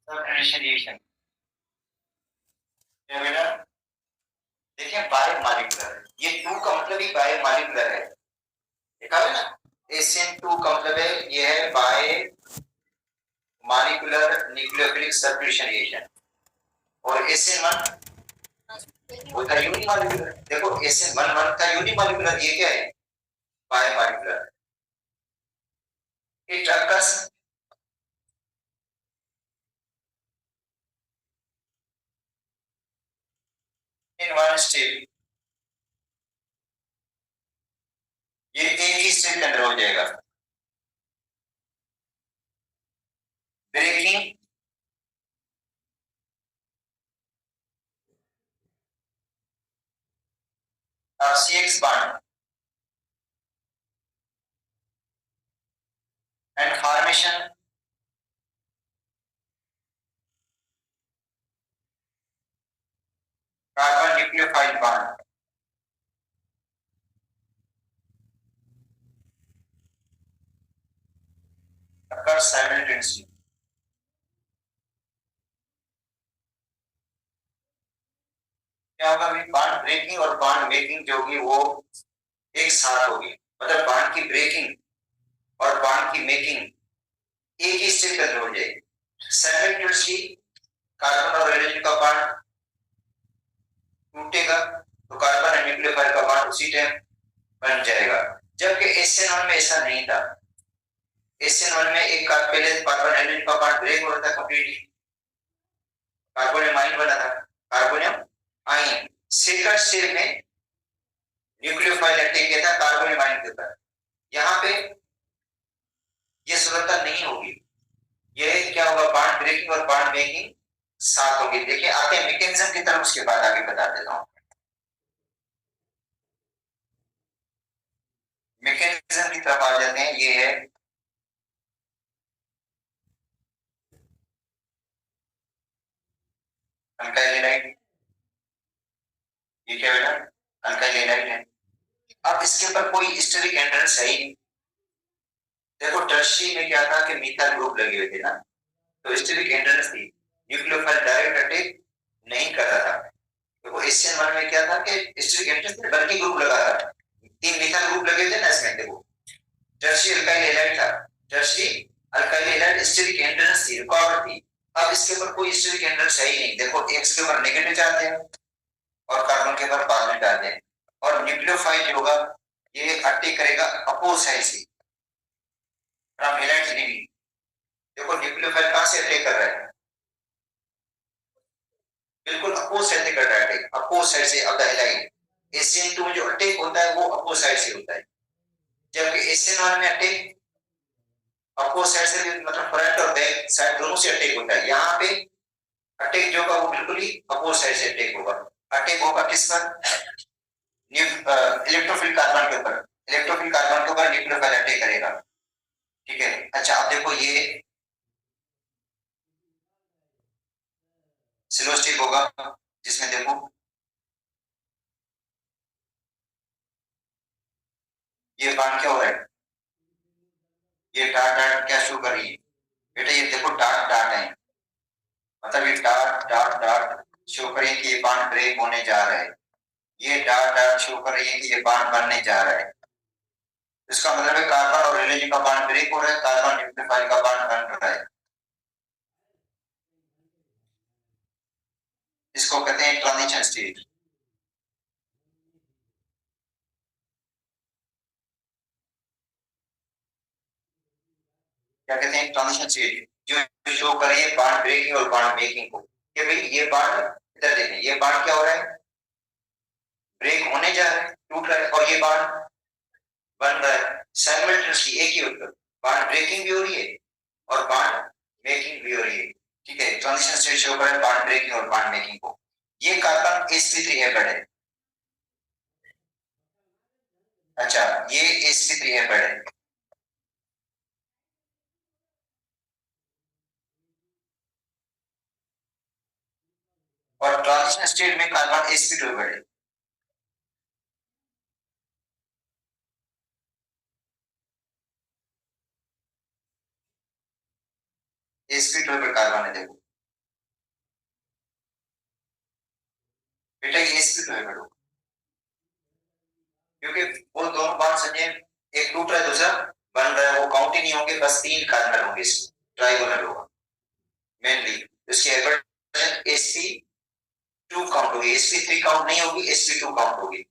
Substitution क्या बेटा? देखिए बायोमॉलिक्यूलर, ये टू का मतलब ही बायोमॉलिक्यूलर है, देखा है ना। SN2 का मतलब है ये है बायोमॉलिक्यूलर न्यूक्लियोफिलिक सब्स्टिट्यूशन रिएक्शन। और SN1 होता है यूनिमॉलिक्यूलर। देखो SN1 का यूनिमॉलिक्यूलर, ये क्या है? Biomolecular. It occurs in one step, ये एक ही स्टेप के अंदर हो जाएगा। Breaking CX bond and formation carbon nucleophile bond। occurs simultaneously। क्या होगा अभी? बॉन्ड ब्रेकिंग और बॉन्ड मेकिंग जो होगी वो एक साथ होगी, मतलब बॉन्ड की ब्रेकिंग और बॉन्ड की मेकिंग एक ही स्टेप के अंदर हो जाएगी। साइमल्टेनियसली कार्बन और हाइड्रोजन का बॉन्ड टूटेगा तो कार्बन और न्यूक्लियोफाइल का बॉन्ड उसी टाइम बन जाएगा, जबकि SN1 में ऐसा नहीं था। SN1 में एक पहले कार्बन हाइड्रोजन का बॉन्ड ब्रेक हो रहा था कंप्लीटली, कार्बोनियम आयन बना था, कार्बोनियम आयन। सेकंड स्टेज में न्यूक्लियोफाइल अटैक किया था कार्बोनियम आयन के ऊपर। यहाँ पे ये सुलभता नहीं होगी, ये क्या होगा? बॉन्ड ब्रेकिंग और बॉन्ड मेकिंग साथ होगी। देखिए आते हैं मैकेनिज्म की तरफ, उसके बाद आगे बता देता हूँ। मैकेनिज्म की तरफ आ जाते हैं। ये है अल्काइल हैलाइड, ये क्या बेटा? अल्काइल हैलाइड है। अब इसके ऊपर कोई स्टेरिक एंट्रेंस है ही नहीं। देखो टर्शियरी में क्या था कि मिथाइल ग्रुप लगे हुए थे ना, तो स्टेरिक एंट्रेंस थी, न्यूक्लियोफाइल डायरेक्ट अटैक नहीं कर रहा था। तो SN1 में क्या था कि स्टेरिक एंट्रेंस बल्कि ग्रुप लगा था, तीन मिथाइल ग्रुप लगे थे ना इसमें। देखो टर्शियरी अल्काइल हैलाइड था, tertiary alkyl halide steric entrance थी, रुकावट थी। अब इसके ऊपर कोई स्टेरिक एंट्रेंस है ही नहीं। देखो X के ऊपर नेगेटिव चार्ज है और कार्बन के ऊपर पॉजिटिव चार्ज है, और न्यूक्लियोफाइल जो होगा ये अटैक करेगा अपोज साइड से फ्रॉम हैलाइड लीविंग। देखो न्यूक्लियोफाइल कहां से अटैक कर रहा है? बिल्कुल अपोज साइड से कर रहा है अटैक, अपोज साइड से ऑफ द हैलाइड। SN2 में जो अटैक होता है वो अपोज साइड से होता है, जबकि SN1 में अटैक अपोज साइड से भी, मतलब फ्रंट और बैक साइड दोनों से अटैक होता है। यहाँ पे अटैक जो होगा वो बिल्कुल ही अपोज साइड से अटैक होगा। अटैक होगा किस पर? इलेक्ट्रोफिल कार्बन के ऊपर, इलेक्ट्रोफिल कार्बन के ऊपर न्यूक्लियोफाइल अटैक करेगा। ठीक है, अच्छा आप देखो ये स्लो स्टेप होगा, जिसमें देखो ये बांध क्या हो रहा है, ये डाट डाट क्या शो कर रही है बेटा? ये देखो डाट डाट है, मतलब ये डाट डाट डाट शो कर रही है कि ये बांध ब्रेक होने जा रहा है। ये डाट डाट शो कर रही है कि ये बांध बनने जा रहा है। इसका मतलब है कार्बन और हाइड्रोजन का बांध ब्रेक हो रहा है, कार्बन न्यूक्लियोफाइल का बांध बन रहा है। इसको कहते हैं ट्रांजिशन स्टेज। क्या कहते हैं? ट्रांजिशन स्टेज, जो शो कर रही है बांड ब्रेकिंग और बांड मेकिंग को। कि भाई ये बांड, इधर देखें, ये बांड क्या हो रहा है? ब्रेक होने जा रहा है, टूट रहा है, और ये बांड बन रहा है साइमल्टेनियसली, एक ही वक्त बांड ब्रेकिंग भी हो रही है और बांड मेकिंग भी हो रही है। ठीक है, ट्रांजिशन स्टेज शो कर रहा है बांड ब्रेकिंग और बांड मेकिंग को। ये कार्बन sp3 है बेटा। अच्छा ये sp3 है बेटा। और ट्रांजिशन स्टेट में कार्बन sp2 बेटा। sp2 पे कार्बन है देखो, बेटा ये sp2 है बेटा, क्योंकि वो दोनों बॉन्ड समझे, एक टूट रहा है दूसरा बन रहा है, वो काउंट ही नहीं होंगे, बस 3 कार्बन होंगे इसमें, ट्राइगोनल होगा मेनली। इसकी हाइड्रोजन sp2 काउंट होगी, sp3 काउंट नहीं होगी, sp2 काउंट होगी।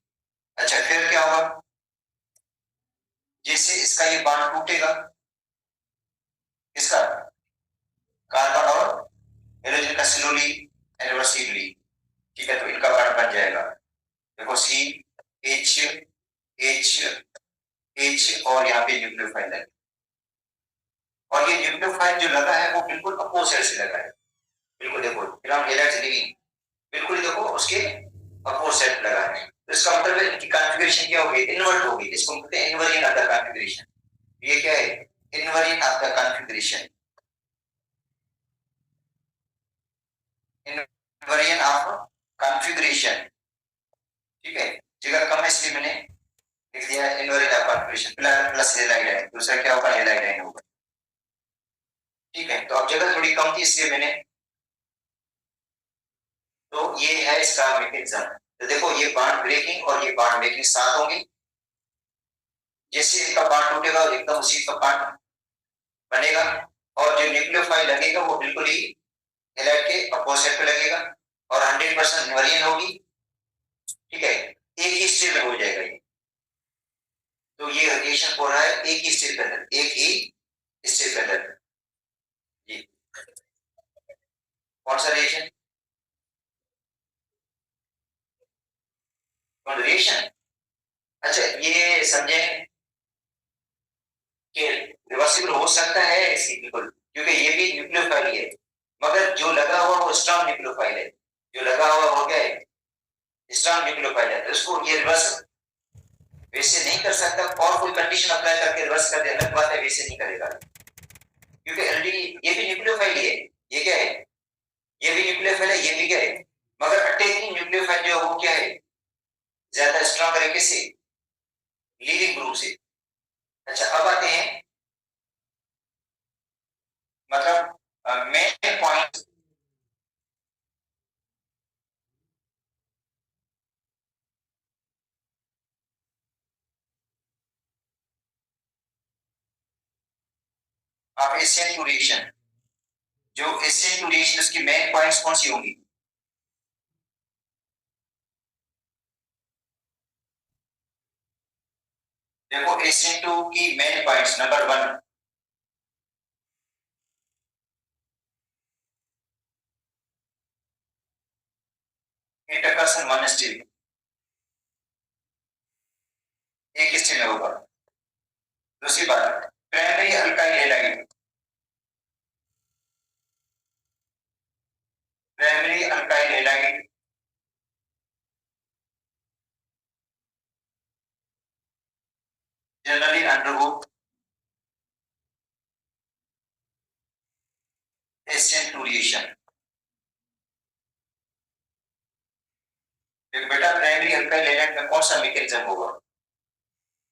अच्छा फिर क्या होगा, जैसे इसका ये बॉन्ड टूटेगा, इसका कार्बन और हाइड्रोजन का स्लोली रिवर्सिबली, ठीक है, तो इनका बॉन्ड बन जाएगा, देखो सी एच एच एच, और यहाँ पे न्यूक्लियोफाइल है, और ये न्यूक्लियोफाइल जो लगा है वो बिल्कुल अपोजिट से लगा है, बिल्कुल देखो ग्राम हेलाइट लिविंग, बिल्कुल देखो उसके अपोजिट लगा है, तो इसका मतलब है इनकी कॉन्फ़िगरेशन क्या होगी, इन्वर्ट होगी, इसको हम कहते हैं इनवेरिएंट ऑफ द कॉन्फ़िगरेशन। ये क्या है, invariant of the configuration, invariant of configuration, ठीक है, जगह कम है इसलिए मैंने लिख दिया invariant of configuration, plus halide है, दूसरा क्या होगा, हेलाइड है होगा, ठीक है, तो अब जगह थोड़ी कम थी इसलिए मैंने, तो ये है इसका मैकेनिज्म। तो देखो ये बॉन्ड ब्रेकिंग और ये बॉन्ड मेकिंग साथ होंगी, जैसे इनका बॉन्ड टूटेगा एकदम उसी का बॉन्ड बनेगा, और जो न्यूक्लियोफाइल लगेगा वो बिल्कुल ही हैलाइड के अपोजिट पे लगेगा, और 100% इन्वेरिएंट होगी, ठीक है, एक ही स्टेट में हो जाएगा ये, तो ये रिएक्शन हो रहा है एक ही स्टेट के अंदर, एक ही स्टेट के अंदर जी। कौन सा रिएक्शन, कौन रिएक्शन, अच्छा ये समझे कि रिवर्सिबल हो सकता है इसकी, बिल्कुल, क्योंकि ये भी न्यूक्लियोफाइल है, मगर जो लगा हुआ वो स्ट्रॉन्ग न्यूक्लियोफाइल है, जो लगा हुआ हो गया है स्ट्रॉन्ग न्यूक्लियोफाइल है, तो इसको ये रिवर्स वैसे नहीं कर सकता, और कोई कंडीशन अप्लाई करके रिवर्स कर दे अलग बात है, वैसे नहीं करेगा, क्योंकि ऑलरेडी ये भी न्यूक्लियोफाइल ही है, ये क्या है, ये भी न्यूक्लियोफाइल है, ये भी क्या है, मगर अटैकिंग न्यूक्लियोफाइल जो है वो क्या है, ज्यादा स्ट्रॉन्ग तरीके से लीविंग ग्रुप से। अच्छा अब आते हैं, मतलब main point, of SN two reaction, जो एशियन टू रिएक्शन उसकी मेन पॉइंट्स कौन सी होंगी, देखो एशियन टू की मेन पॉइंट्स, नंबर 1, इंटरकर्सन 1 स्टील, एक स्टील में होगा, दूसरी बात primary alkyl halide, primary alkyl halide generally undergo SN two reaction, बेटा प्राइमरी अल्काइल हैलाइड में कौन सा मैकेनिज्म होगा,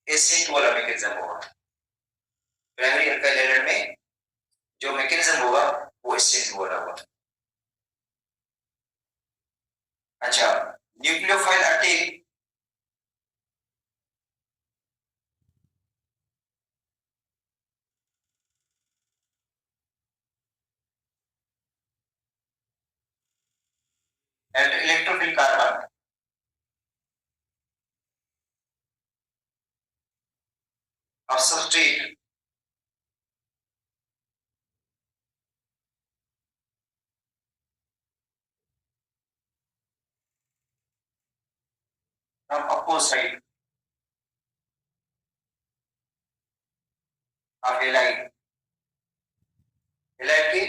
एशियन टू वाला मैकेनिज्म होगा, प्राइमरी अल्काइल हैलाइड में जो मैकेनिज्म होगा वो एशियन टू वाला होगा। अच्छा nucleophile attack, at electrophile carbon of substrate from opposite side of halide, halide के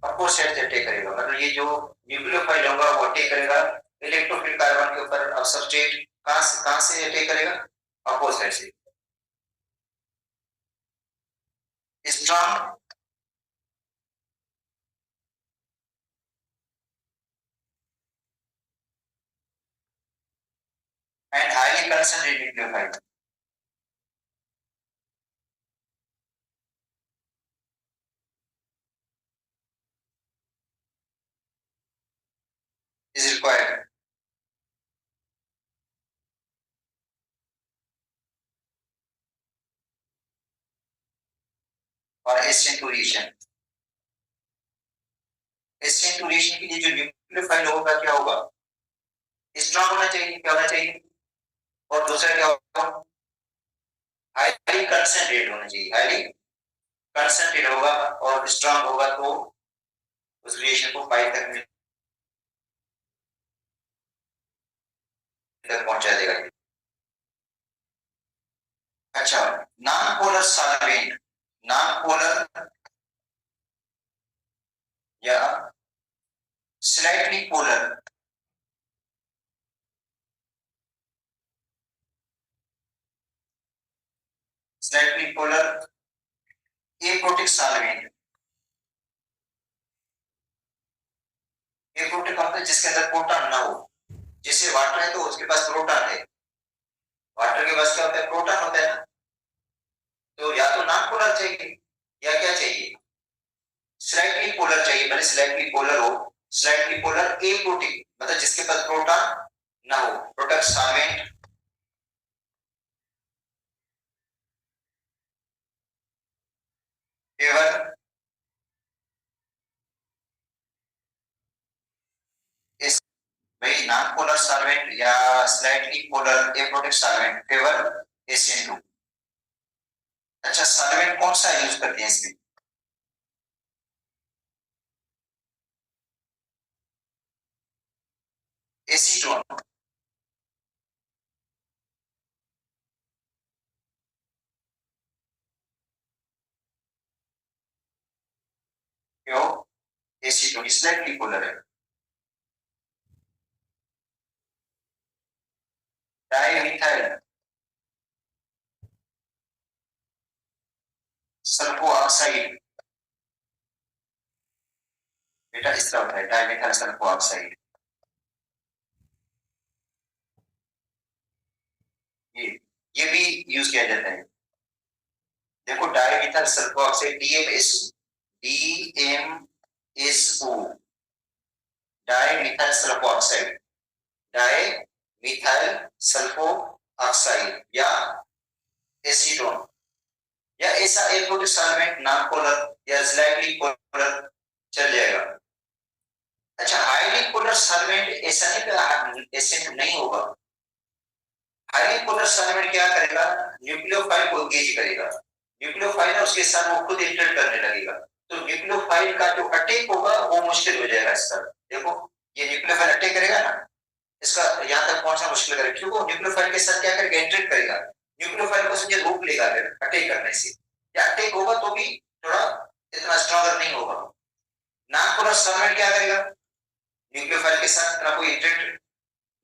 अपोजिट साइड से अटैक करेगा, मतलब ये जो न्यूक्लियोफाइल होगा वो अटैक करेगा इलेक्ट्रोफिल कार्बन के ऊपर, अब सबस्ट्रेट कहां से अटैक करेगा, अपोजिट साइड से, strong and highly concentrated nucleophile, is required for accentuation. एक्सेंटुएशन के लिए जो न्यूक्लियोफाइल होगा क्या होगा, स्ट्रांग होना चाहिए, क्या होना चाहिए, और दूसरा क्या होगा, हाईली कंसंट्रेट होना चाहिए, हाईली कंसंट्रेट होगा और स्ट्रांग होगा तो उस रिएक्शन को पाई तक पहुंचा देगा। अच्छा, non polar solvent, non polar या slightly polar, slightly polar aprotic solvent, aprotic मतलब जिसके अंदर प्रोटॉन ना हो, जैसे वाटर है तो उसके पास प्रोटॉन है, वाटर के पास क्या होता है, प्रोटॉन होता है ना, तो या तो नॉन पोलर चाहिए या क्या चाहिए, स्लाइटली पोलर चाहिए, भले स्लाइटली पोलर हो, स्लाइटली पोलर एप्रोटिक मतलब जिसके पास प्रोटॉन ना हो, प्रोटॉन सॉल्वेंट फेवर इस, भाई नॉन पोलर सॉल्वेंट या slightly polar aprotic solvent favour एसिएन। अच्छा, सॉल्वेंट कौन सा यूज करते हैं इसमें, एसीटोन, क्यों, एसीटोन स्लाइटली पोलर है। डाइमिथाइल सल्फो ऑक्साइड, बेटा इस तरह होता है डाइमिथाइल सल्फो ऑक्साइड, ये ये भी यूज किया जाता है। देखो dimethyl sulpho oxide DMSO, DMSO dimethyl sulpho oxide, di methyl sulpho oxide या एसीटोन, या ऐसा एल्कोहलिक सॉल्वेंट नॉन पोलर या स्लाइटली पोलर चल जाएगा। अच्छा, हाईली पोलर सॉल्वेंट ऐसा नहीं कि एसिड नहीं होगा, हाईली पोलर सॉल्वेंट क्या करेगा, न्यूक्लियोफाइल को एंगेज करेगा, न्यूक्लियोफाइल है उसके साथ वो खुद इंटरेक्ट करने लगेगा, तो न्यूक्लियोफाइल का जो अटैक होगा वो मुश्किल हो जाएगा इसका। देखो ये न्यूक्लियोफाइल अटैक करेगा ना, इसका यहाँ तक पहुंचना मुश्किल करेगा, क्योंकि न्यूक्लियोफाइल के साथ क्या करेगा, इंटरेक्ट करेगा, न्यूक्लियोफाइल को समझे रोक लेगा फिर अटैक करने से, या अटैक होगा तो भी थोड़ा इतना स्ट्रॉन्गर नहीं होगा। नॉन पोलर सॉल्वेंट क्या करेगा, न्यूक्लियोफाइल के साथ इतना कोई इंटरेक्ट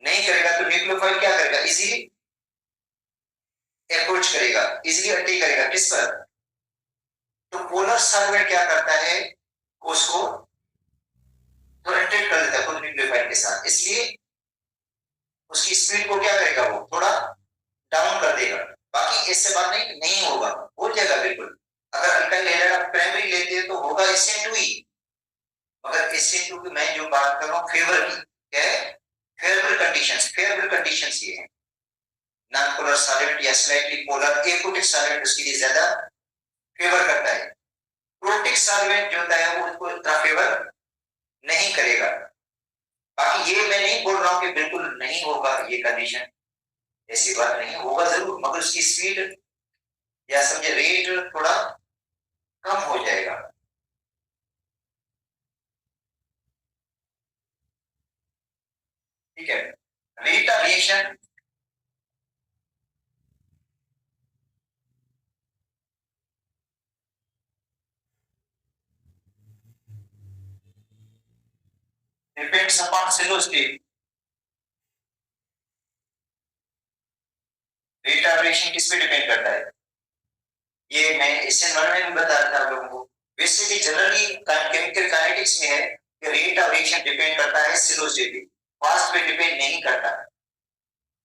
नहीं करेगा, तो न्यूक्लियोफाइल क्या करेगा, इजीली अप्रोच करेगा, इजीली अटैक करेगा किस पर, तो पोलर सॉल्वेंट क्या करता है, उसको तो अटैक कर देता है खुद न्यूक्लियोफाइल के साथ, इसलिए उसकी स्पीड को क्या करेगा, वो थोड़ा डाउन कर देगा। बाकी इससे बात नहीं होगा, हो जाएगा बिल्कुल। अगर अल्काइल हैलाइड आप प्राइमरी लेते हैं तो होगा SN2 ही, मगर SN2 की मैं जो बात कर रहा हूँ फेवर की, क्या है, फेवरेबल कंडीशंस, फेवरेबल कंडीशंस ये है, नॉन पोलर सॉल्वेंट या स्लाइटली पोलर एप्रोटिक सॉल्वेंट उसके लिए ज्यादा फेवर करता है, प्रोटिक सॉल्वेंट जो होता है वो उसको इतना फेवर नहीं करेगा। बाकी ये मैं नहीं बोल रहा हूँ कि बिल्कुल नहीं होगा ये कंडीशन, ऐसी बात नहीं होगा, जरूर, मगर उसकी स्पीड या समझे रेट थोड़ा कम हो जाएगा। ठीक है, rate of reaction depends upon slowest state, rate of reaction किस पे डिपेंड करता है, ये मैं SN1 में भी बता रहा था आप लोगों को, वैसे भी जनरली केमिकल काइनेटिक्स में है कि रेट ऑफ रिएक्शन डिपेंड करता है सिलोस्टेट पे, फास्ट पे डिपेंड नहीं करता।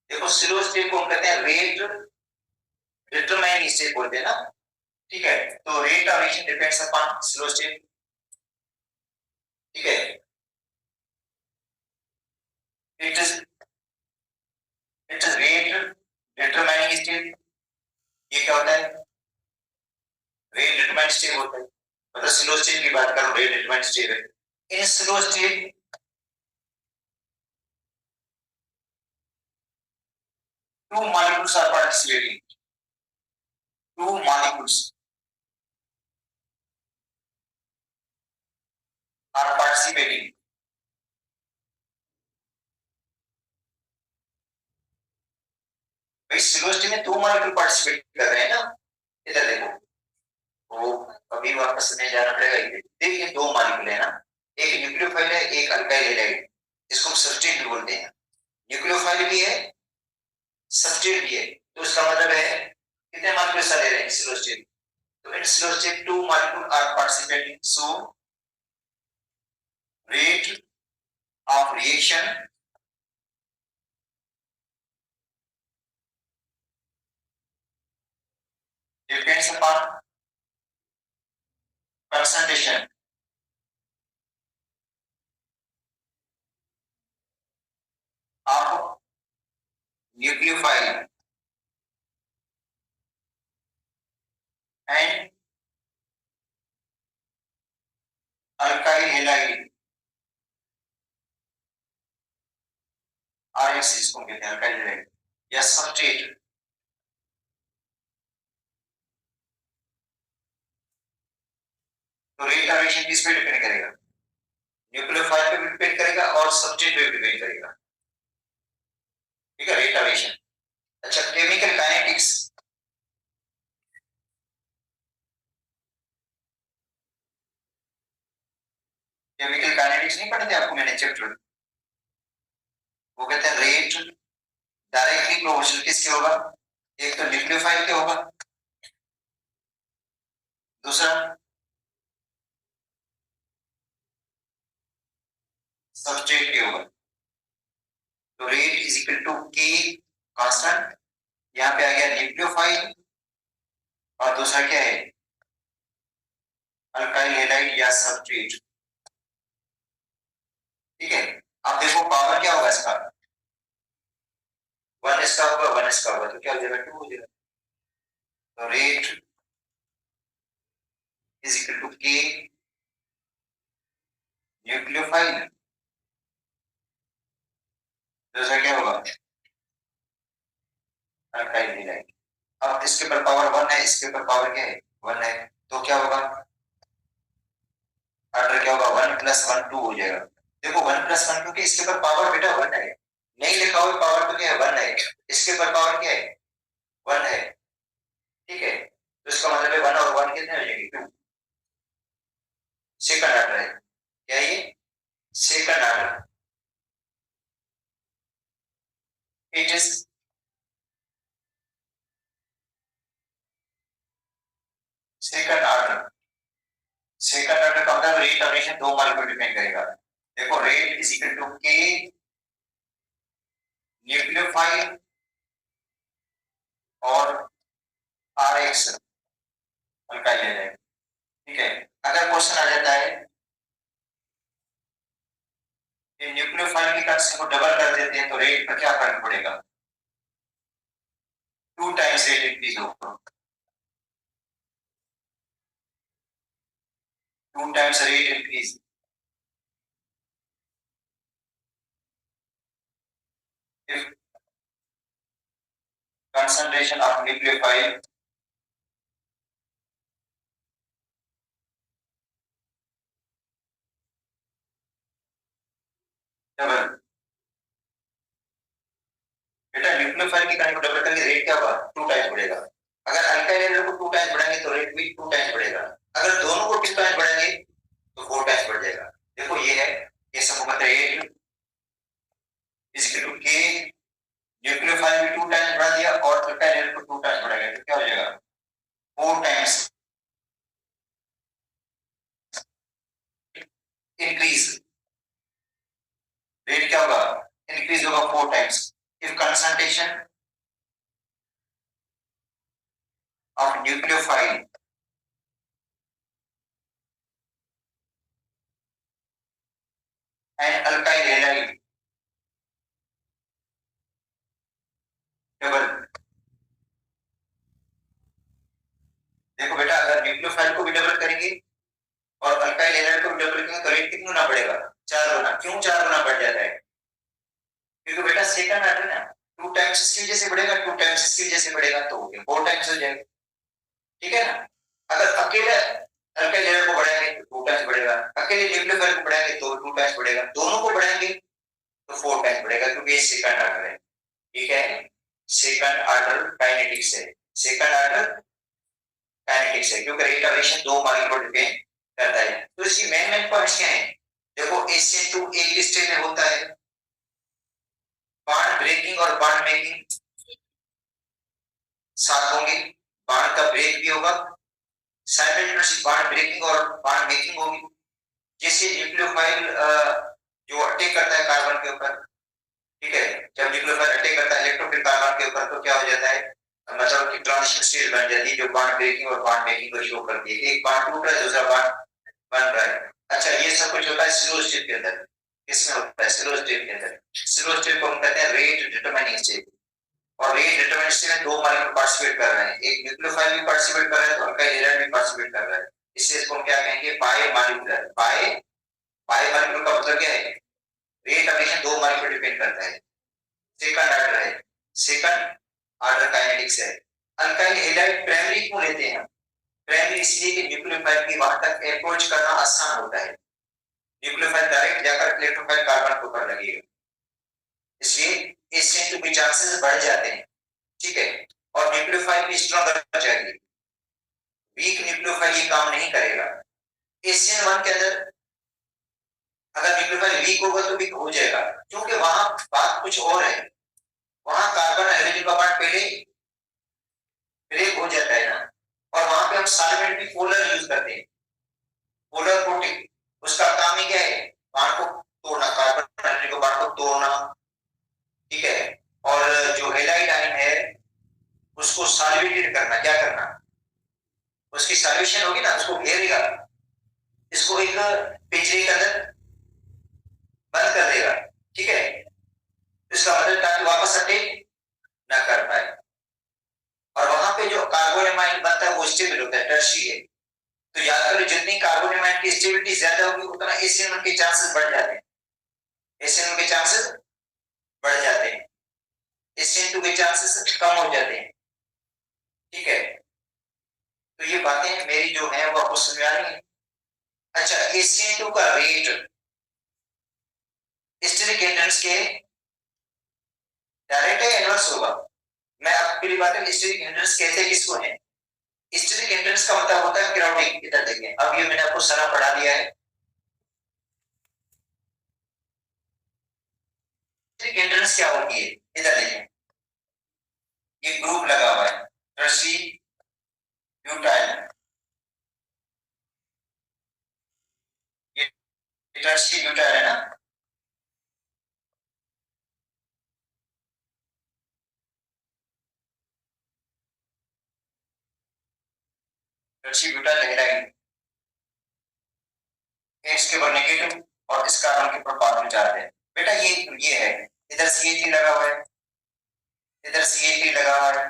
देखो सिलोस्टेट को हम कहते हैं रेट डिटरमाइन स्टेट बोलते हैं ना, ठीक है, तो rate of reaction depends upon slowest state, ठीक है। It is rate determining state. ये क्या होता है? रेट डिटरमाइंड स्टेट होता है, मतलब स्लो स्टेट की बात करो, रेट डिटरमाइंड स्टेट है। इन slow state two molecules are participating, two molecules are participating। भाई स्लो स्टेट में दो मॉलिक्यूल पार्टिसिपेट कर रहे हैं ना, इधर देखो, वो अभी वापस नहीं जाना पड़ेगा, इधर देखिए दो मॉलिक्यूल है ना, एक न्यूक्लियोफाइल है, एक अल्काइल हैलाइड, इसको हम सब्सट्रेट भी बोलते हैं। न्यूक्लियोफाइल भी है, सब्सट्रेट भी है, तो इसका मतलब है कितने मॉलिक्यूल हिस्सा ले रहे हैं स्लो स्टेट? तो in slow state two molecule are participating, so rate of reaction depends upon concentration of nucleophile and alkyl halide, RX इसको कहते हैं alkyl halide या substrate। तो रेट ऑफ रिएक्शन किस पे डिपेंड करेगा? न्यूक्लियोफाइल पे भी डिपेंड करेगा और सबस्ट्रेट पे भी डिपेंड करेगा, ठीक है, रेट ऑफ रिएक्शन। अच्छा, केमिकल काइनेटिक्स, केमिकल काइनेटिक्स नहीं पढ़े थे आपको मैंने चैप्टर? वो कहते हैं रेट डायरेक्टली प्रोपोर्शनल किसके होगा? एक तो न्यूक्लियोफाइल के होगा, दूसरा सबस्ट्रेट के होगा। तो रेट इज इक्वल टू के कांस्टेंट, यहाँ पे आ गया न्यूक्लियोफाइल और दूसरा क्या है? अल्काइल हैलाइड या सबस्ट्रेट, ठीक है। अब देखो पावर क्या होगा इसका, वन इसका होगा, वन इसका होगा, तो क्या हो जाएगा? टू हो जाएगा। तो रेट इज इक्वल टू के न्यूक्लियोफाइल, दूसरा क्या होगा? Alkyl halide. अब इसके ऊपर पावर वन है, इसके ऊपर पावर क्या है? वन है, तो क्या होगा? ऑर्डर क्या होगा? वन प्लस वन टू हो जाएगा। देखो वन प्लस वन, क्योंकि इसके ऊपर पावर बेटा वन है, नहीं लिखा हुआ पावर तो क्या है? वन है, इसके ऊपर पावर क्या है? वन है, ठीक है। तो इसका मतलब है वन और वन कितने हो जाएंगे? टू। सेकंड ऑर्डर है क्या ये? Second order, it is second order. Second order का मतलब रेट ऑफ रिएक्शन दो मॉलिक्यूल डिपेंड करेगा। देखो रेट इज इक्वल टू के न्यूक्लियोफाइल और आर एक्स अल्काइल हैलाइड, ठीक है। अगर क्वेश्चन आ जाता है कि न्यूक्लियोफाइल की कंसेंट्रेशन को डबल कर देते हैं तो रेट पर क्या फर्क पड़ेगा? टू टाइम्स रेट इंक्रीज होगा, two times rate increase. If concentration of nucleophile double, बेटा न्यूक्लियोफाइल की कंसेंट्रेशन को डबल करके रेट क्या होगा? टू टाइम्स बढ़ेगा। अगर अल्काइल हैलाइड को टू टाइम्स बढ़ाएंगे तो रेट भी टू टाइम्स बढ़ेगा। अगर दोनों को टू टाइम्स बढ़ाएंगे तो फोर टाइम्स बढ़ जाएगा। देखो ये है, ये सब रेट इज इक्वल टू के न्यूक्लियोफाइल भी टू टाइम्स बढ़ा दिया और अल्काइल हैलाइड को टू टाइम्स बढ़ाएगा तो क्या हो जाएगा? फोर टाइम्स इंक्रीज, रेट क्या होगा? इंक्रीज होगा four times. If concentration of nucleophile and alkyl halide double. देखो बेटा, अगर न्यूक्लियोफाइल को भी डबल करेंगे और अल्काइल हैलाइड को भी डबल करेंगे तो रेट कितना गुना बढ़ेगा? 4 गुना। क्यों 4 गुना बढ़ जाता है? क्योंकि बेटा सेकंड ऑर्डर ना 2 टाइम्स इसकी वजह से बढ़ेगा, 2 टाइम्स इसकी वजह से बढ़ेगा, तो 4 टाइम्स हो जाएगा। ठीक है ना? अगर अकेले अल्काइल हैलाइड को बढ़ाएंगे तो 2 टाइम्स बढ़ेगा, अकेले न्यूक्लियोफाइल को बढ़ाएंगे तो 2 टाइम्स बढ़ेगा, दोनों को बढ़ाएंगे तो 4 टाइम्स बढ़ेगा, क्योंकि ये सेकंड ऑर्डर है। ठीक है, सेकंड ऑर्डर काइनेटिक्स है। सेकंड ऑर्डर काइनेटिक्स है क्योंकि रेट ऑफ रिएक्शन 2 मॉलिक्यूल पर डिपेंड करता है। तो इसकी मेन मेन पॉइंट्स क्या है? देखो, HCN2 एक स्टेज में होता है, बॉन्ड ब्रेकिंग और बॉन्ड मेकिंग साथ होंगे, बॉन्ड का ब्रेक भी होगा, साइमल्टेनियसली बॉन्ड ब्रेकिंग और बॉन्ड मेकिंग होगी। जैसे न्यूक्लियोफाइल जो अटैक करता है कार्बन के ऊपर, ठीक है, जब न्यूक्लियोफाइल अटैक करता है इलेक्ट्रोफिल कार्बन के ऊपर तो क्या हो जाता है, मतलब कि ट्रांजिशन स्टेट बन जाती है जो बॉन्ड ब्रेकिंग और बॉन्ड मेकिंग को शो करती है। एक बॉन्ड टूट रहा है, दूसरा बॉन्ड बन रहा है। अच्छा, ये सब कुछ होता है स्लो स्टेट के अंदर। किसमें होता है? स्लो स्टेट के अंदर। स्लो स्टेट को हम कहते हैं रेट डिटरमाइनिंग स्टेट। और रेट डिटरमाइनिंग स्टेट में 2 मॉलिक्यूल पार्टिसिपेट कर रहे हैं, एक न्यूक्लियोफाइल भी पार्टिसिपेट कर रहा है तो अल्काइल हैलाइड भी पार्टिसिपेट कर रहा है। इसलिए इसको हम क्या कहेंगे? Bimolecular. Bi bimolecular का मतलब क्या है? Rate of reaction 2 molecule depend करता है। सेकंड ऑर्डर है, सेकंड ऑर्डर काइनेटिक्स है। अल्काइल हैलाइड प्राइमरी क्यों लेते हैं? प्राइमरी इसलिए कि न्यूक्लियोफाइल की वहां तक अप्रोच करना आसान होता है। न्यूक्लियोफाइल डायरेक्ट जाकर इलेक्ट्रोफाइल कार्बन को कर लगेगा, इसलिए HCN2 के चांसेस बढ़ जाते हैं। ठीक है, और न्यूक्लियोफाइल भी स्ट्रांग रहना चाहिए, वीक न्यूक्लियोफाइल ये काम नहीं करेगा। HCN1 के अंदर अगर न्यूक्लियोफाइल वीक होगा तो वीक हो जाएगा, क्योंकि वहां बात कुछ और है। वहां कार्बन हाइड्रोजन का बॉन्ड पहले ब्रेक हो जाता है ना, और वहां पे हम सॉल्वेंट भी पोलर यूज करते हैं, पोलर कोटिंग। उसका काम ही क्या है? बॉन्ड को तोड़ना, कार्बन हाइड्रोजन के बॉन्ड को तोड़ना। ठीक है, और जो हैलाइड आयन है उसको सॉल्वेटेड करना। क्या करना? उसकी सॉल्यूशन होगी ना, उसको घेरेगा, इसको एक पिंजरे के अंदर बंद कर देगा। ठीक है, इसका मतलब ताकि वापस अटैक ना कर पाए। और वहां पे जो कार्बोनिमाइन बनता है वो स्टेबल होता है, टर्शी है। तो याद करो, जितनी कार्बोनिमाइन की स्टेबिलिटी ज्यादा होगी उतना HCN1 के चांसेस बढ़ जाते हैं। HCN1 के चांसेस बढ़ जाते हैं, HCN2 के चांसेस कम हो जाते हैं। ठीक है, तो ये बातें मेरी जो है वो आपको समझ आ रही है। अच्छा, HCN2 का रेट स्टेरिक एंट्रेंस के डायरेक्ट है, इनवर्स होगा। मैं आपकी बात है, स्टेरिक एंट्रेंस कहते हैं किसको है? स्टेरिक एंट्रेंस का मतलब होता है क्राउडिंग। इधर देखिए, अब ये मैंने आपको सारा पढ़ा दिया है। स्टेरिक एंट्रेंस क्या होती है? इधर देखिए, ये ग्रुप लगा हुआ है, टर्शी ब्यूटाइल, ये टर्शी ब्यूटाइल है ना। टर्शी ब्यूटाइल हैलाइड, इसके ऊपर नेगेटिव और इस कार्बन के ऊपर पॉजिटिव चार्ज है। बेटा ये है, इधर CH3 लगा हुआ है, इधर CH3 लगा हुआ है,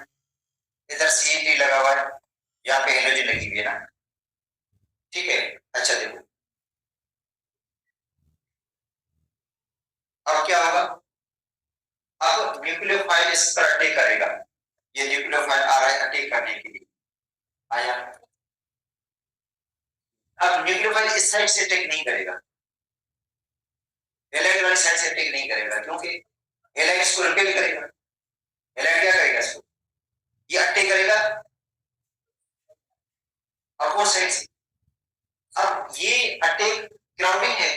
इधर CH3 लगा हुआ है, यहाँ पे हेलोजन लगी हुई है ना। ठीक है, अच्छा देखो, अब क्या होगा? अब न्यूक्लियोफाइल इस पर अटैक करेगा। ये न्यूक्लियोफाइल आ रहा है अटैक करने के लिए, आया। अब न्यूक्लियोफाइल इस साइड से अटैक नहीं करेगा, हैलाइड वाली साइड से अटैक नहीं करेगा, क्योंकि हैलाइड इसको रिपेल करेगा। हैलाइड क्या करेगा? इसको ये अटैक करेगा अपोजिट साइड से। अब ये अटैक ग्राउंडिंग है,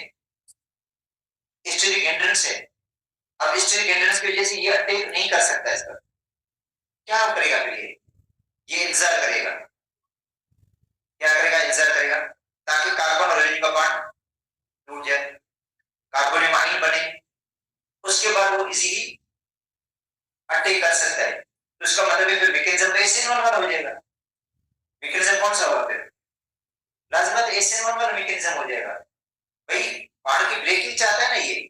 स्टेरिक एंट्रेंस है। अब स्टेरिक एंट्रेंस की वजह से ये अटैक नहीं कर सकता इस पर। क्या करेगा फिर? ये इंतजार करेगा। क्या करेगा? इंतजार करेगा ताकि कार्बन और हाइड्रोजन का बॉन्ड टूट जाए, कार्बोनिमाइन बने, उसके बाद वो इजीली अटैक कर सकता है। तो इसका मतलब है फिर मैकेनिज्म HCN1 वाला हो जाएगा। मैकेनिज्म कौन सा होगा फिर? लाजमत HCN1 वाला मैकेनिज्म हो जाएगा। भाई, बॉन्ड की ब्रेकिंग चाहता है ना ये,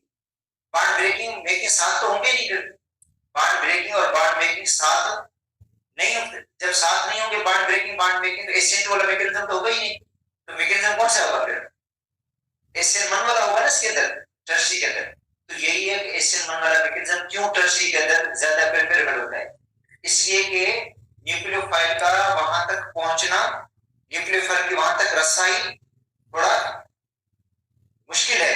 बॉन्ड ब्रेकिंग मेकिंग साथ तो होंगे नहीं फिर। बॉन्ड ब्रेकिंग और बॉन्ड मेकिंग साथ नहीं होते। जब साथ नहीं होंगे बॉन्ड ब्रेकिंग बॉन्ड मेकिंग, तो एसिड वाला मैकेनिज्म तो होगा ही नहीं। तो मैकेनिज्म कौन सा होगा फिर? एसिड मन वाला होगा ना इसके अंदर, टर्शरी के अंदर। तो यही है कि एसिड मन वाला मैकेनिज्म क्यों टर्शरी के अंदर ज्यादा प्रेफरेबल होता है, इसलिए कि न्यूक्लियोफाइल का वहां तक पहुंचना, न्यूक्लियोफाइल की वहां तक रसाई थोड़ा मुश्किल है,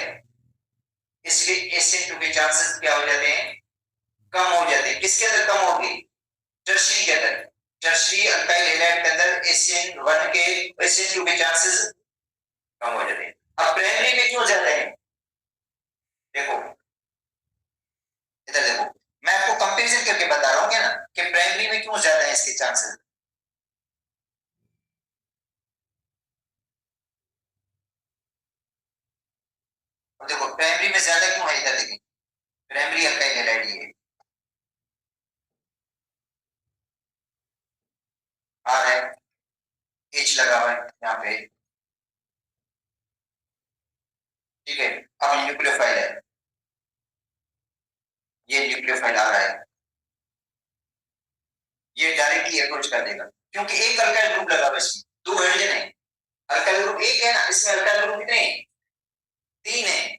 इसलिए एसिड के चांसेस क्या हो जाते हैं, कम हो जाते हैं। किसके अंदर कम होगी? टर्शरी के अंदर। टर्शरी अल्काइल हैलाइड के अंदर एसिड 1 के एसिड 2 के चांसेस कम हो जाते हैं। अब प्राइमरी में क्यों ज्यादा है? देखो इधर देखो, मैं आपको कंपैरिजन करके बता रहा हूं क्या ना, कि प्राइमरी में क्यों ज्यादा है इसके चांसेस। अब देखो प्राइमरी में ज्यादा क्यों है, इधर देखिए प्राइमरी अल्काइल हैलाइड ये आ रहा है, एच लगा हुआ है यहाँ पे, ठीक है। अब न्यूक्लियोफाइल है, ये न्यूक्लियोफाइल आ रहा है, ये डायरेक्टली अप्रोच कर देगा, क्योंकि एक अल्काइल ग्रुप लगा हुआ है इसमें, 2 हाइड्रोजन है। अल्काइल ग्रुप एक है ना, इसमें अल्काइल ग्रुप कितने हैं? 3 है।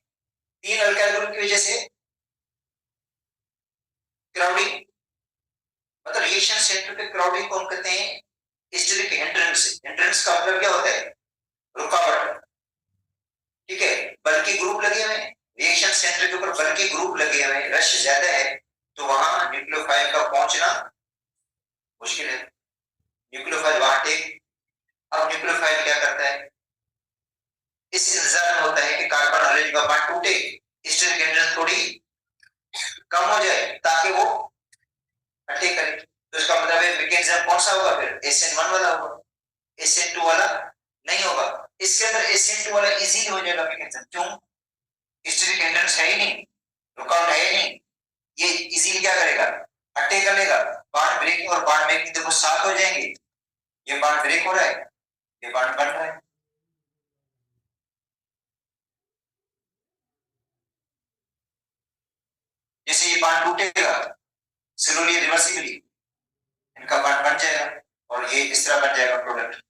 3 अल्काइल ग्रुप की वजह से क्राउडिंग, मतलब रिएक्शन सेंटर पे क्राउडिंग कौन कहते हैं? Steric hindrance. हिंड्रेंस का मतलब क्या होता है? रुकावट, ठीक है। बल्कि ग्रुप लगे हुए हैं रिएक्शन सेंटर के ऊपर, बल्कि ग्रुप लगे हुए हैं, रश ज्यादा है, तो वहां न्यूक्लियोफाइल का पहुंचना मुश्किल है। न्यूक्लियोफाइल वहां टेक, अब न्यूक्लियोफाइल क्या करता है, इस इंतजार में होता है कि कार्बन हाइड्रोजन का बॉन्ड टूटे, स्टेरिक हिंड्रेंस थोड़ी कम हो जाए, ताकि वो अटैक करे। तो इसका मतलब है मैकेनिज्म कौन सा होगा फिर? SN1 वाला होगा, SN2 वाला नहीं होगा। इसके अंदर SN2 वाला इजी हो जाएगा मैकेनिज्म, क्यों? स्टेरिक हिंड्रेंस है ही नहीं, रुकावट है ही नहीं, ये इजीली क्या करेगा? अटैक कर लेगा। बॉन्ड ब्रेकिंग और बॉन्ड मेकिंग देखो साथ हो जाएंगे, ये बॉन्ड ब्रेक हो रहा है, ये बॉन्ड बन रहा है। जैसे ये बॉन्ड टूटेगा स्लोली रिवर्सिबली, इनका बॉन्ड बन जाएगा और ये इस तरह बन जाएगा प्रोडक्ट।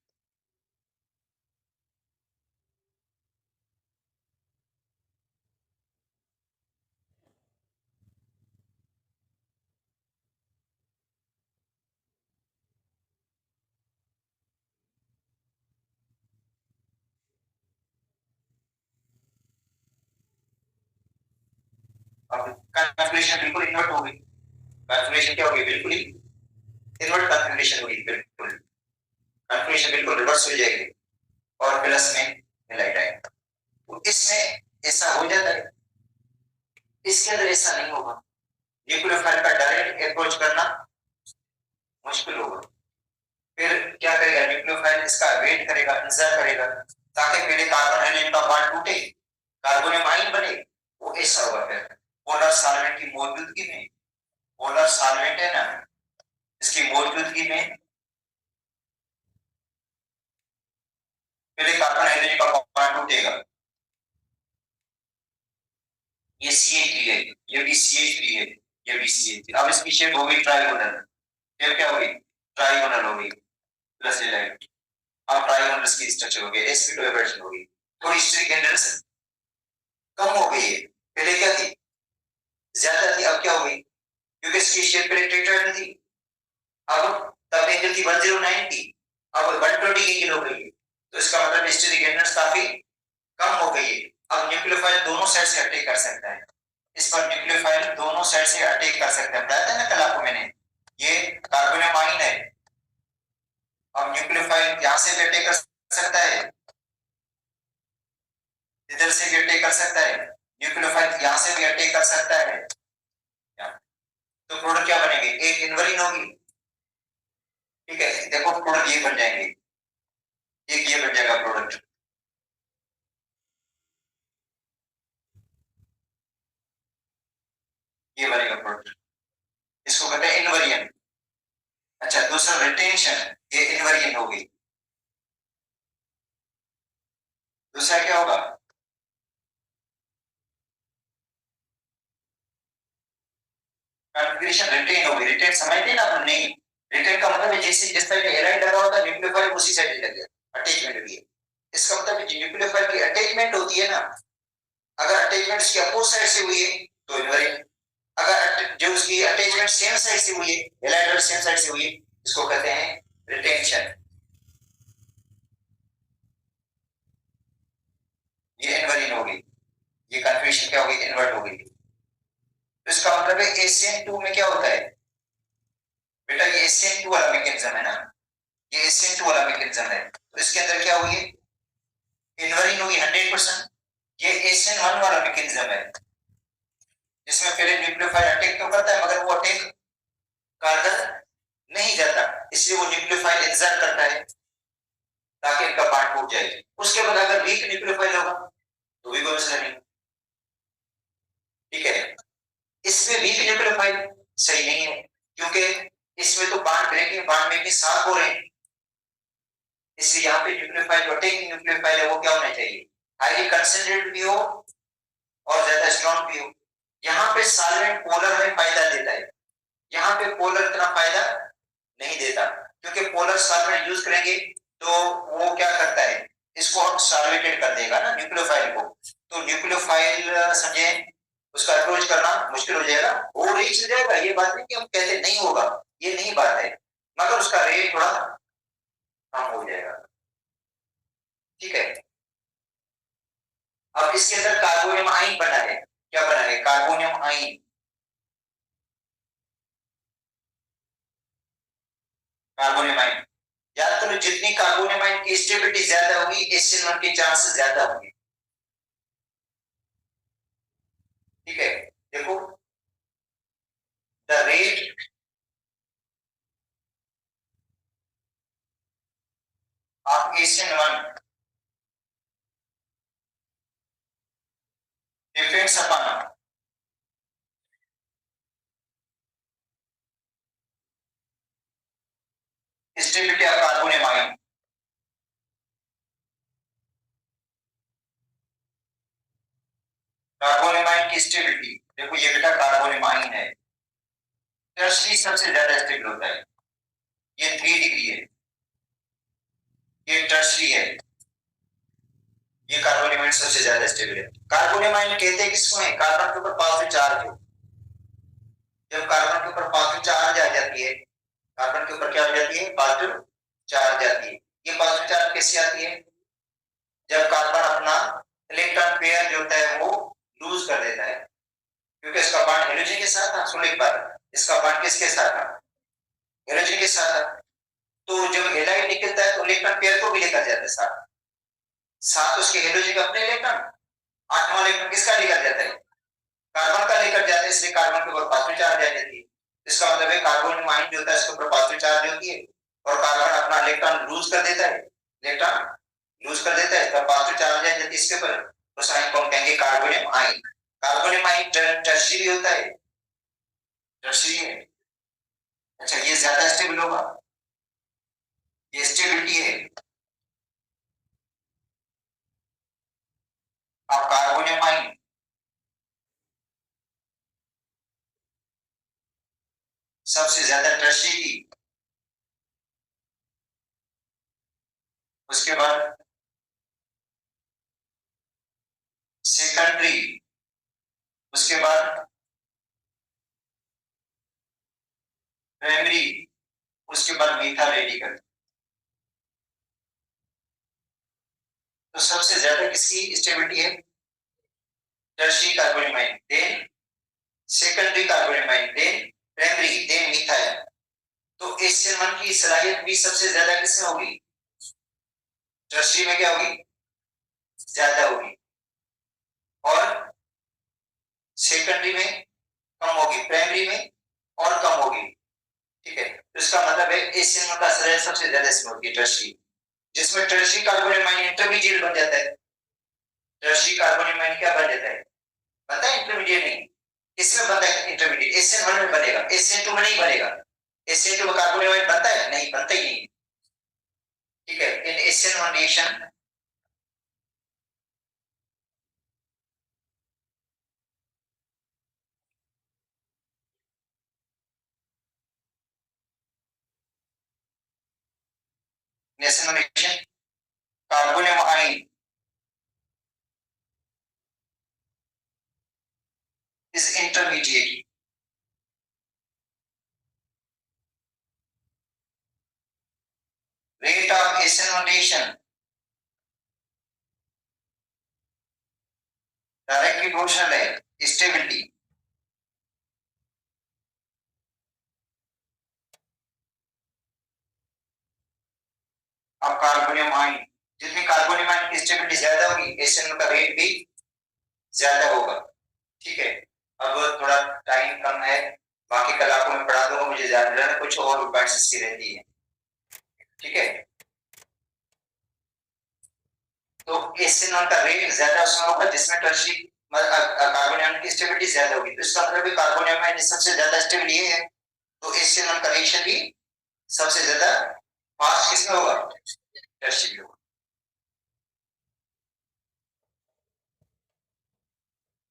अब कन्फर्मेशन बिल्कुल इन्वर्ट हो गई, कन्फर्मेशन क्या हो गई? बिल्कुल ही इन्वर्ट कन्फर्मेशन हो गई, बिल्कुल कन्फर्मेशन बिल्कुल रिवर्स हो जाएगी और प्लस में हाइलाइट आएगा। तो इसमें ऐसा हो जाता है, इसके अंदर ऐसा नहीं होगा। न्यूक्लियोफाइल का डायरेक्ट अप्रोच करना मुश्किल होगा। फिर क्या करेगा न्यूक्लियोफाइल? इसका वेट करेगा, इंतजार करेगा, ताकि पहले कार्बन हाइड्रोजन का बॉन्ड टूटे, कार्बोनियम आयन बने। वो ऐसा होगा फिर पोलर सॉल्वेंट की मौजूदगी में, पोलर सॉल्वेंट है ना, इसकी मौजूदगी में पहले कार्बन हाइड्रोजन का बॉन्ड टूटेगा। ये CH3 है, ये भी CH3 है, ये भी CH3। अब इसकी शेप हो गई ट्राइगोनल, शेप क्या हो गई? ट्राइगोनल हो गई, प्लस हाइलाइट। अब ट्राइगोनल की स्ट्रक्चर हो गया, sp2 एवर्जन हो गई, थोड़ी स्ट्रिक एंडर्स कम हो गई है, पहले क्या थी? ज्यादा थी, अब क्या हो गई? क्योंकि इसकी शेप पहले टेट्राहेड्रल थी, अब तब एंगल थी 109 की, अब 120 की हो गई है। तो इसका मतलब स्टेरिक एंडर्स काफी कम हो गई है। अब न्यूक्लियोफाइल दोनों साइड से अटैक कर सकता है, इस पर न्यूक्लियोफाइल दोनों साइड से अटैक कर सकता है। बताया था ना कल आपको मैंने, ये कार्बोनियम आयन है। अब न्यूक्लियोफाइल यहां से भी अटैक कर सकता है, इधर से भी अटैक कर सकता है, न्यूक्लियोफाइल यहां से भी अटैक कर सकता है। तो प्रोडक्ट क्या बनेगी? एक इनवलिन होगी, ठीक है। देखो प्रोडक्ट ये बन जाएंगे, एक ये बन जाएगा प्रोडक्ट, ये बनेगा प्रोडक्ट, इसको कहते हैं इनवरियन। अच्छा दूसरा रिटेंशन, ये इनवरियन होगी। दूसरा क्या होगा? कॉन्फ़िगरेशन रिटेन होगी, रिटेन समझते हैं ना अपन? नहीं, रिटेन का मतलब है जैसे जिस तरह हैलाइड लगा होता है न्यूक्लियोफाइल उसी साइड लग गया, अटैचमेंट भी है। इसका मतलब है न्यूक्लियोफाइल की अटैचमेंट होती है ना, अगर अटैचमेंट इसके अपोजिट साइड से हुई है तो इनवेरिन, अगर जो उसकी अटैचमेंट सेम साइड से हुई है, हैलाइड और सेम साइड से हुई है, इसको कहते हैं रिटेंशन। ये इनवेरिन होगी, ये कन्फ्यूजन क्या होगी, इन्वर्ट होगी। तो इसका मतलब है एशियन 2 में क्या होता है बेटा, ये एशियन 2 वाला मैकेनिज्म है ना, ये एशियन 2 वाला मैकेनिज्म है। तो इसके अंदर क्या होगी, इनवेरिन होगी 100%। ये एशियन 1 वाला मैकेनिज्म है जिसमें पहले न्यूक्लियोफाइल अटैक तो करता है मगर वो अटैक कारगर नहीं जाता, इसलिए वो न्यूक्लियोफाइल इंतजार करता है ताकि इनका बांड टूट जाए। उसके बाद अगर वीक न्यूक्लियोफाइल होगा तो भी कोई मसला नहीं, ठीक है। इसमें वीक न्यूक्लियोफाइल सही नहीं है क्योंकि इसमें तो बांड ब्रेकिंग बांड मेकिंग साथ हो रहे हैं, इसलिए यहाँ पे न्यूक्लियोफाइल जो अटैकिंग न्यूक्लियोफाइल है वो क्या होना चाहिए, हाईली कंसंट्रेटेड भी हो और ज्यादा स्ट्रॉन्ग भी हो। यहाँ पे सॉल्वेंट पोलर में फायदा देता है, यहाँ पे पोलर इतना फायदा नहीं देता क्योंकि पोलर सॉल्वेंट यूज करेंगे तो वो क्या करता है, इसको हम सॉल्वेटेड कर देगा ना न्यूक्लियोफाइल को, तो न्यूक्लियोफाइल समझे उसका अप्रोच करना मुश्किल हो जाएगा। वो रीच जाएगा, ये बात नहीं कि हम कहते नहीं होगा, ये नहीं बात है, मगर उसका रेट थोड़ा कम हो जाएगा, ठीक है। अब इसके अंदर कार्बोनियम आइन बना है, क्या बना है, कार्बोनियम आइन। कार्बोनियम आइन याद करो, जितनी कार्बोनियम आइन की स्टेबिलिटी ज्यादा होगी HCl1 के चांसेस ज्यादा होंगे, ठीक है। देखो the rate of HCl1 depends upon stability of carbonium आइन। कार्बोनियम आइन की स्टेबिलिटी देखो, ये बेटा कार्बोनियम आइन है, टर्शरी सबसे ज्यादा स्टेबल होता है, ये 3 डिग्री है, ये टर्शरी है, ये कार्बोनियम आइन सबसे ज्यादा स्टेबल है। कार्बोनियम आइन कहते हैं किसको है, कार्बन के ऊपर पॉजिटिव चार्ज हो, जब कार्बन के ऊपर पॉजिटिव चार्ज आ जाती है, कार्बन के ऊपर क्या आ जाती है, पॉजिटिव चार्ज आती है। ये पॉजिटिव चार्ज कैसे आती है, जब कार्बन अपना इलेक्ट्रॉन पेयर जो होता है वो लूज कर देता है, क्योंकि इसका बॉन्ड हाइड्रोजन के साथ था, सुन एक बार, इसका बॉन्ड किसके साथ था, हाइड्रोजन के साथ था। तो जब हैलाइड निकलता है तो इलेक्ट्रॉन पेयर को भी लेकर जाता है साथ, साथ उसके हाइड्रोजन का अपने इलेक्ट्रॉन, 8वां इलेक्ट्रॉन किसका लेकर जाता है, कार्बन का लेकर जाता है, इसलिए कार्बन के ऊपर पॉजिटिव चार्ज आ जाती है। इसका मतलब है कार्बन आयन जो होता है इसके ऊपर पॉजिटिव चार्ज होती है और कार्बन अपना इलेक्ट्रॉन लूज कर देता है, इलेक्ट्रॉन लूज कर देता है, तब पॉजिटिव चार्ज आ जाती है इसके ऊपर, उस आयन को हम कहेंगे carbonium ion. Carbonium ion tertiary होता है, टर्शियरी है। अच्छा, ये ज्यादा स्टेबल होगा, ये स्टेबिलिटी है। अब कार्बोनियम आयन सबसे ज्यादा टर्शियरी की, उसके बाद सेकेंडरी, उसके बाद प्राइमरी, उसके बाद मीथा रेडिकल। तो सबसे ज्यादा किसकी स्टेबिलिटी है, tertiary carbonium ion, then secondary carbonium ion, then primary, then methyl. तो HCl1 की सलाहियत भी सबसे ज्यादा किसमें होगी, टर्शियरी में क्या होगी, ज्यादा होगी, और सेकेंडरी में कम होगी, प्राइमरी में और कम होगी, ठीक है। तो इसका मतलब है HCl1 का सलाहियत सबसे ज्यादा इसमें होगी टर्शियरी, जिसमें टर्शियरी कार्बोनियम आयन इंटरमीडिएट बन जाता है। टर्शियरी कार्बोनियम आयन क्या बन जाता है, बनता है इंटरमीडिएट नहीं, इसमें बनता है इंटरमीडिएट, HCl1 में बनेगा, HCl2 में नहीं बनेगा। HCl2 में कार्बोनियम आयन बनता है, नहीं बनता ही नहीं, ठीक है। इन HCl1 reaction nationalisation carbonium ion is intermediate. Rate of assimilation directly proportional है stability. अब कार्बोनियम आयन, जितनी कार्बोनियम आयन की स्टेबिलिटी ज्यादा होगी एसिड का रेट भी ज्यादा होगा। ठीक है, अब थोड़ा टाइम कम है, बाकी कल आपको मैं पढ़ा दूंगा, मुझे ज्यादा है, कुछ और पॉइंट्स इसकी रहती है। ठीक है, तो एसिड का रेट ज्यादा उसमें होगा जिसमें टर्शी कार्बोनियम की स्टेबिलिटी ज्यादा होगी, तो इसका मतलब भी कार्बोनियम आयन सबसे ज्यादा स्टेबल ये है, तो एसिड का रिएक्शन भी सबसे ज्यादा फास्ट किसमें होगा, टर्शी में होगा।